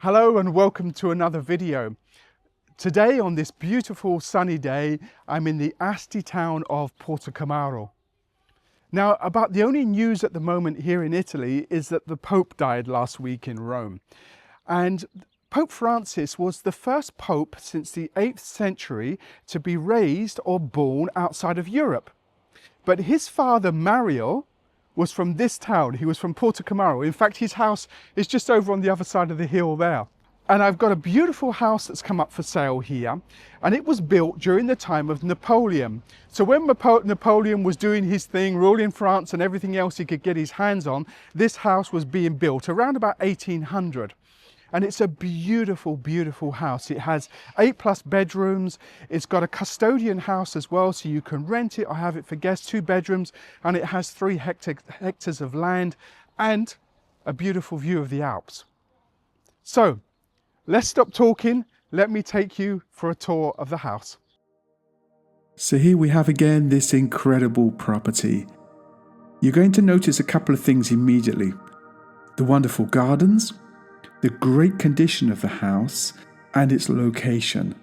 Hello and welcome to another video. Today on this beautiful sunny day, I'm in the Asti town of Portacomaro. Now, about the only news at the moment here in Italy is that the Pope died last week in Rome. And Pope Francis was the first Pope since the 8th century to be raised or born outside of Europe. But his father, Mario, was from this town. He was from Portacomaro. In fact, his house is just over on the other side of the hill there. And I've got a beautiful house that's come up for sale here, and it was built during the time of Napoleon. So when Napoleon was doing his thing, ruling France and everything else he could get his hands on, this house was being built around about 1800. And it's a beautiful, beautiful house. It has 8+ bedrooms. It's got a custodian house as well, so you can rent it or have it for guests, 2 bedrooms, and it has 3 hectares of land and a beautiful view of the Alps. So let's stop talking. Let me take you for a tour of the house. So here we have again this incredible property. You're going to notice a couple of things immediately. The wonderful gardens, the great condition of the house, and its location.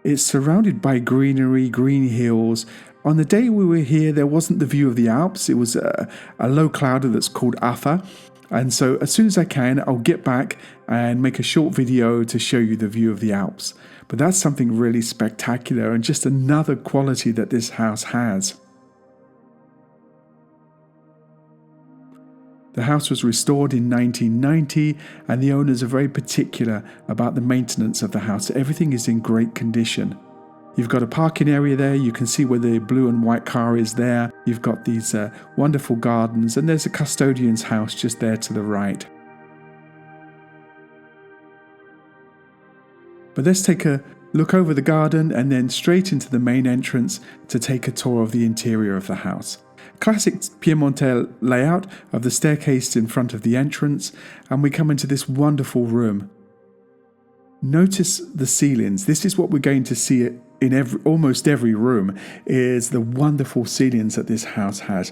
It's surrounded by greenery, green hills. On the day we were here, there wasn't the view of the Alps. It was a low clouder that's called Alba. And so as soon as I can, I'll get back and make a short video to show you the view of the Alps. But that's something really spectacular and just another quality that this house has. The house was restored in 1990 and the owners are very particular about the maintenance of the house. Everything is in great condition. You've got a parking area there, you can see where the blue and white car is there. You've got these wonderful gardens, and there's a custodian's house just there to the right. But let's take a look over the garden and then straight into the main entrance to take a tour of the interior of the house. Classic Piemonte layout of the staircase in front of the entrance, and we come into this wonderful room. Notice the ceilings. This is what we're going to see in almost every room, is the wonderful ceilings that this house has.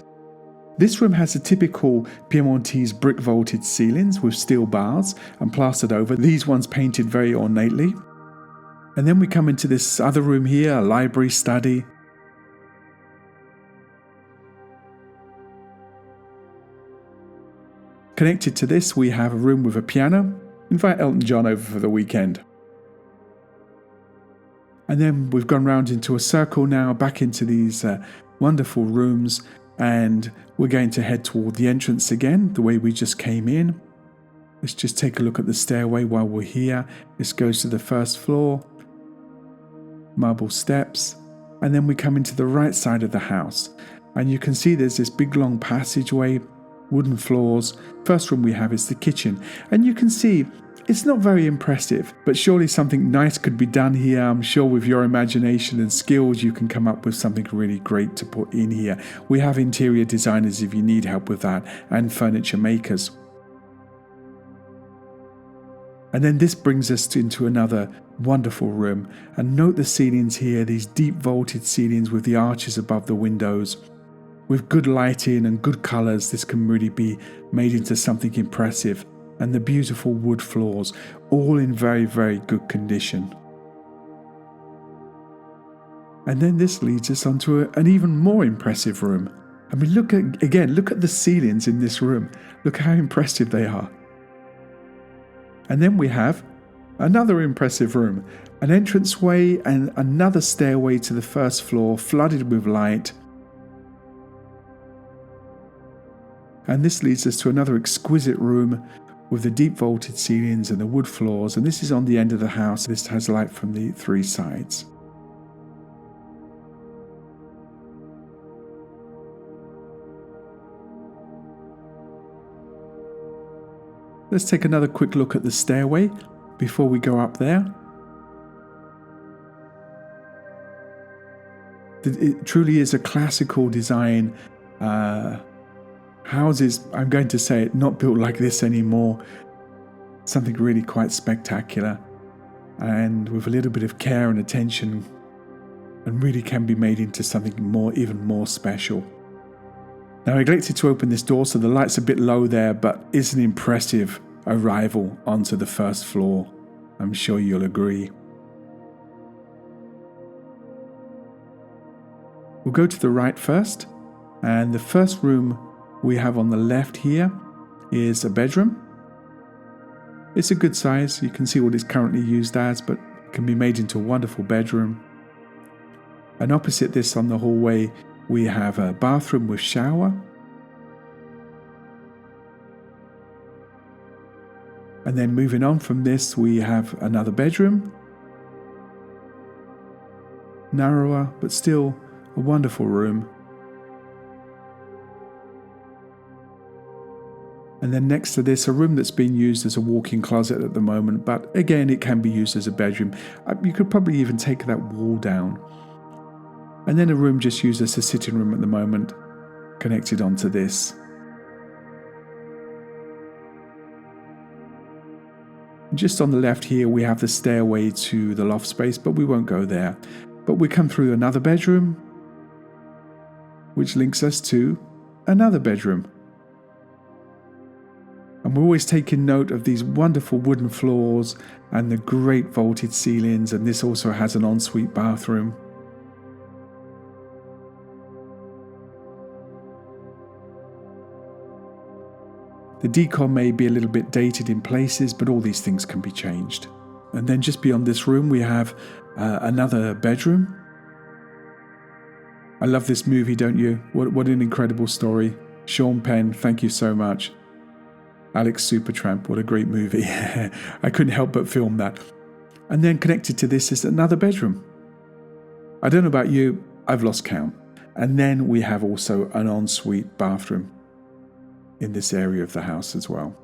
This room has a typical Piemontese brick vaulted ceilings with steel bars and plastered over, these ones painted very ornately. And then we come into this other room here, a library study. Connected to this, we have a room with a piano. Invite Elton John over for the weekend. And then we've gone round into a circle now, back into these wonderful rooms, and we're going to head toward the entrance again, the way we just came in. Let's just take a look at the stairway while we're here. This goes to the first floor, marble steps, and then we come into the right side of the house. And you can see there's this big long passageway, wooden floors. First room we have is the kitchen, and you can see it's not very impressive, but surely something nice could be done here. I'm sure with your imagination and skills you can come up with something really great to put in here. We have interior designers if you need help with that, and furniture makers. And then this brings us into another wonderful room, and note the ceilings here, these deep vaulted ceilings with the arches above the windows. With good lighting and good colours, this can really be made into something impressive. And the beautiful wood floors, all in very, very good condition. And then this leads us onto an even more impressive room. I mean, look at the ceilings in this room. Look how impressive they are. And then we have another impressive room, an entranceway and another stairway to the first floor, flooded with light. And this leads us to another exquisite room with the deep vaulted ceilings and the wood floors, and this is on the end of the house. This has light from the 3 sides. Let's take another quick look at the stairway before we go up there. It truly is a classical design. Houses, I'm going to say it, not built like this anymore. Something really quite spectacular, and with a little bit of care and attention, and really can be made into something even more special. Now I neglected to open this door, so the light's a bit low there, but it's an impressive arrival onto the first floor. I'm sure you'll agree. We'll go to the right first, and the first room we have on the left here is a bedroom. It's a good size. You can see what it's currently used as, but it can be made into a wonderful bedroom. And opposite this on the hallway, we have a bathroom with shower. And then moving on from this, we have another bedroom. Narrower, but still a wonderful room. And then next to this, a room that's being used as a walk-in closet at the moment, but again, it can be used as a bedroom. You could probably even take that wall down. And then a room just used as a sitting room at the moment, connected onto this. Just on the left here, we have the stairway to the loft space, but we won't go there. But we come through another bedroom, which links us to another bedroom. And we're always taking note of these wonderful wooden floors and the great vaulted ceilings, and this also has an ensuite bathroom. The decor may be a little bit dated in places, but all these things can be changed. And then just beyond this room, we have another bedroom. I love this movie, don't you? What an incredible story. Sean Penn, thank you so much. Alex Supertramp, what a great movie. I couldn't help but film that. And then connected to this is another bedroom. I don't know about you, I've lost count. And then we have also an ensuite bathroom in this area of the house as well.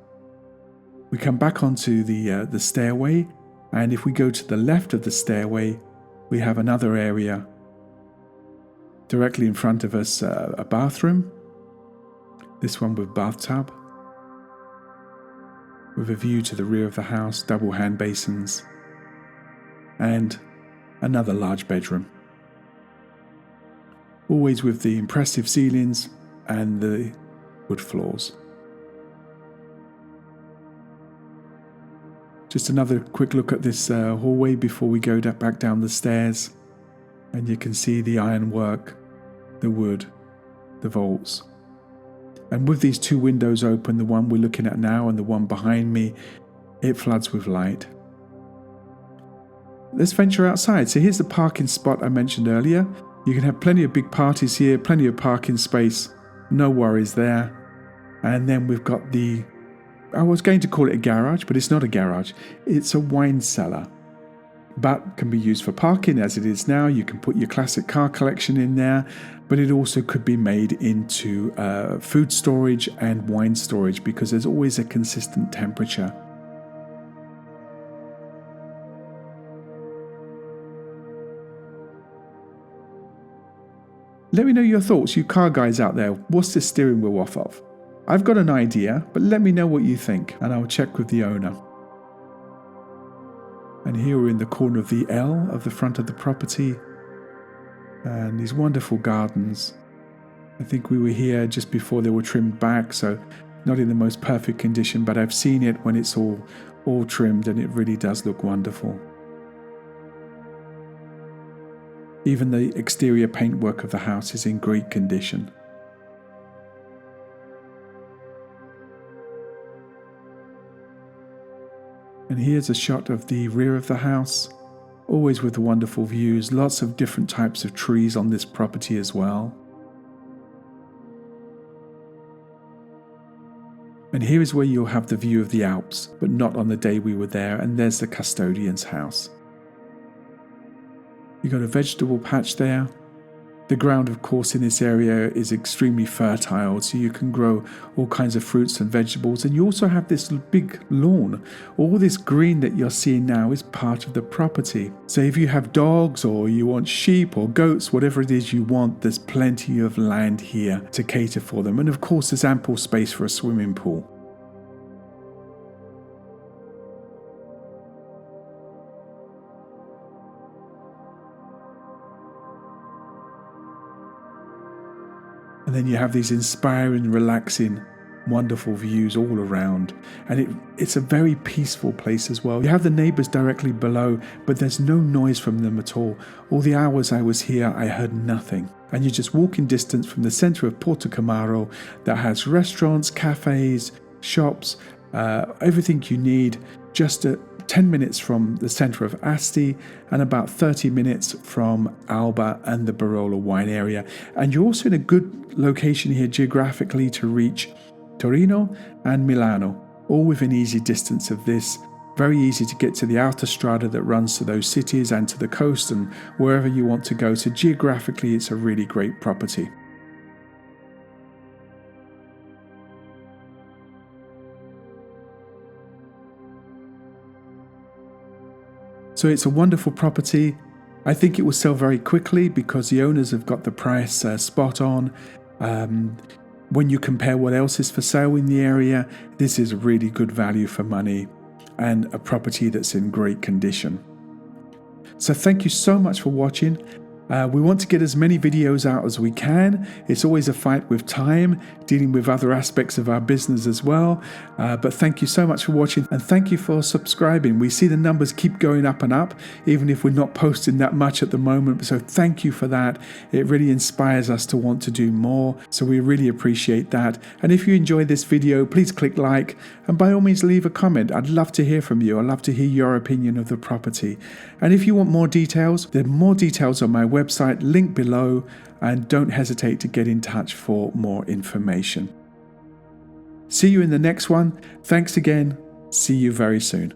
We come back onto the stairway, and if we go to the left of the stairway, we have another area. Directly in front of us, a bathroom. This one with bathtub, with a view to the rear of the house, double hand basins, and another large bedroom. Always with the impressive ceilings and the wood floors. Just another quick look at this hallway before we go back down the stairs, and you can see the ironwork, the wood, the vaults. And with these two windows open, the one we're looking at now and the one behind me, it floods with light. Let's venture outside. So here's the parking spot I mentioned earlier. You can have plenty of big parties here, plenty of parking space, no worries there. And then we've got I was going to call it a garage, but it's not a garage. It's a wine cellar, but can be used for parking as it is now. You can put your classic car collection in there, but it also could be made into food storage and wine storage because there's always a consistent temperature. Let me know your thoughts, you car guys out there. What's this steering wheel off of? I've got an idea, but let me know what you think, and I'll check with the owner. And here we're in the corner of the L of the front of the property, and these wonderful gardens. I think we were here just before they were trimmed back, so not in the most perfect condition, but I've seen it when it's all trimmed, and it really does look wonderful. Even the exterior paintwork of the house is in great condition. And here's a shot of the rear of the house, always with the wonderful views, lots of different types of trees on this property as well. And here is where you'll have the view of the Alps, but not on the day we were there, and there's the custodian's house. You've got a vegetable patch there. The ground, of course, in this area is extremely fertile, so you can grow all kinds of fruits and vegetables. And you also have this big lawn. All this green that you're seeing now is part of the property. So if you have dogs or you want sheep or goats, whatever it is you want, there's plenty of land here to cater for them. And of course, there's ample space for a swimming pool. And then you have these inspiring, relaxing wonderful views all around, and it's a very peaceful place as well. You have the neighbours directly below, but there's no noise from them at all. All the hours I was here, I heard nothing. And you just walk in distance from the centre of Portacomaro that has restaurants, cafes, shops, everything you need, just 10 minutes from the centre of Asti and about 30 minutes from Alba and the Barolo wine area. And you're also in a good location here geographically to reach Torino and Milano, all within easy distance of this. Very easy to get to the autostrada that runs to those cities and to the coast and wherever you want to go. So geographically, it's a really great property. So it's a wonderful property. I think it will sell very quickly because the owners have got the price spot on. When you compare what else is for sale in the area, this is a really good value for money and a property that's in great condition. So thank you so much for watching. We want to get as many videos out as we can. It's always a fight with time, dealing with other aspects of our business as well. But thank you so much for watching, and thank you for subscribing. We see the numbers keep going up and up, even if we're not posting that much at the moment. So thank you for that. It really inspires us to want to do more. So we really appreciate that. And if you enjoyed this video, please click like, and by all means leave a comment. I'd love to hear from you. I'd love to hear your opinion of the property. And if you want more details, there are more details on my website, link below, and don't hesitate to get in touch for more information. See you in the next one. Thanks again. See you very soon.